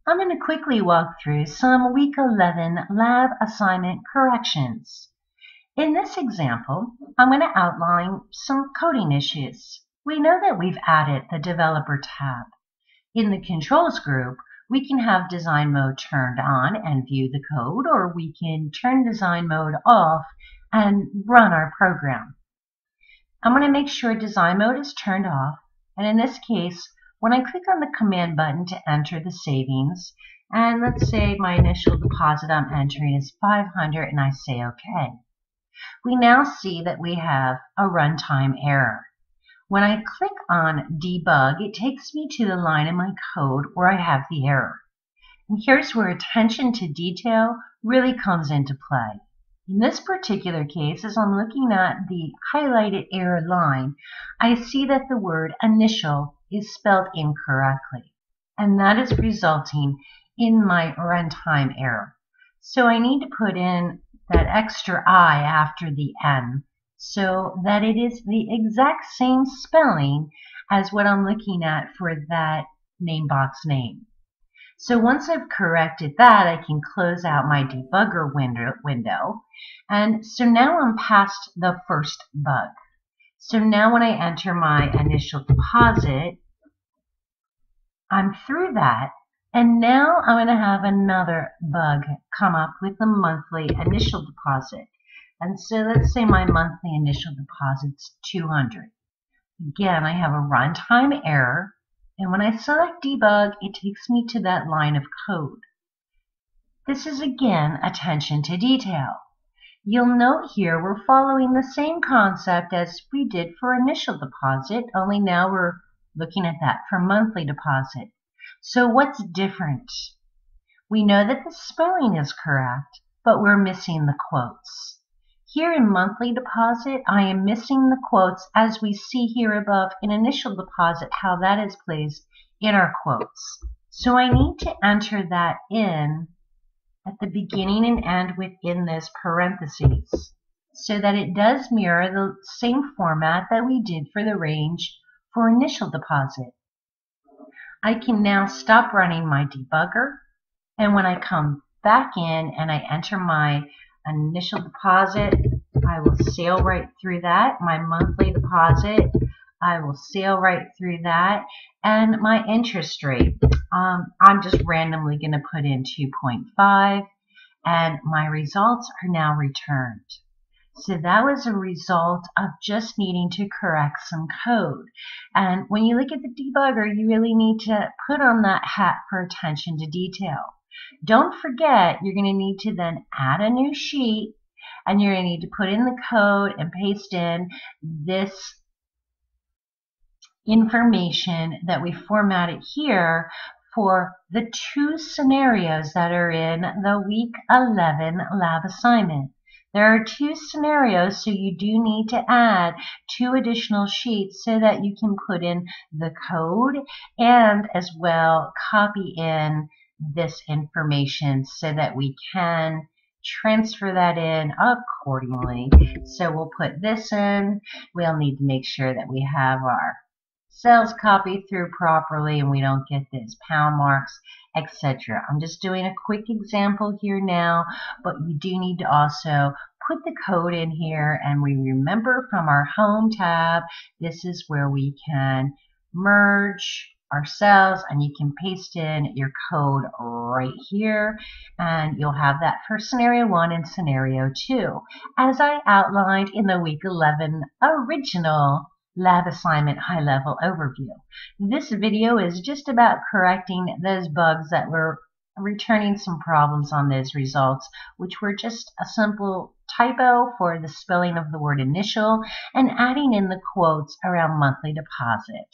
I'm going to quickly walk through some Week 11 lab assignment corrections. In this example, I'm going to outline some coding issues. We know that we've added the Developer tab. In the Controls group, we can have Design Mode turned on and view the code, or we can turn Design Mode off and run our program. I'm going to make sure Design Mode is turned off, and in this case, when I click on the Command button to enter the savings, and let's say my initial deposit I'm entering is 500 and I say OK, we now see that we have a runtime error. When I click on Debug, it takes me to the line in my code where I have the error. And here's where attention to detail really comes into play. In this particular case, as I'm looking at the highlighted error line, I see that the word initial is spelled incorrectly, and that is resulting in my runtime error. So I need to put in that extra I after the N so that it is the exact same spelling as what I'm looking at for that name box name. So once I've corrected that, I can close out my debugger window. And so now I'm past the first bug. So now when I enter my initial deposit, I'm through that. And now I'm going to have another bug come up with the monthly initial deposit. And so let's say my monthly initial deposit's 200. Again, I have a runtime error. And when I select debug, it takes me to that line of code. This is again attention to detail. You'll note here we're following the same concept as we did for initial deposit, only now we're looking at that for monthly deposit. So what's different? We know that the spelling is correct, but we're missing the quotes. Here in monthly deposit, I am missing the quotes as we see here above in initial deposit, how that is placed in our quotes. So I need to enter that in at the beginning and end within this parentheses so that it does mirror the same format that we did for the range for initial deposit. I can now stop running my debugger, and when I come back in and I enter my initial deposit, I will sail right through that. My monthly deposit, I will sail right through that. And my interest rate, I'm just randomly going to put in 2.5, and my results are now returned. So that was a result of just needing to correct some code. And when you look at the debugger, you really need to put on that hat for attention to detail. Don't forget, you're going to need to then add a new sheet, and you're going to need to put in the code and paste in this information that we formatted here for the two scenarios that are in the Week 11 lab assignment. There are two scenarios, so you do need to add two additional sheets so that you can put in the code and as well copy in this information so that we can transfer that in accordingly. So we'll put this in. We'll need to make sure that we have our cells copied through properly and we don't get these pound marks, etc. I'm just doing a quick example here now, but you do need to also put the code in here, and we remember from our Home tab, this is where we can merge our cells, and you can paste in your code right here, and you'll have that for scenario 1 and scenario 2, as I outlined in the Week 11 original lab assignment high-level overview. This video is just about correcting those bugs that were returning some problems on those results, which were just a simple typo for the spelling of the word initial and adding in the quotes around monthly deposit.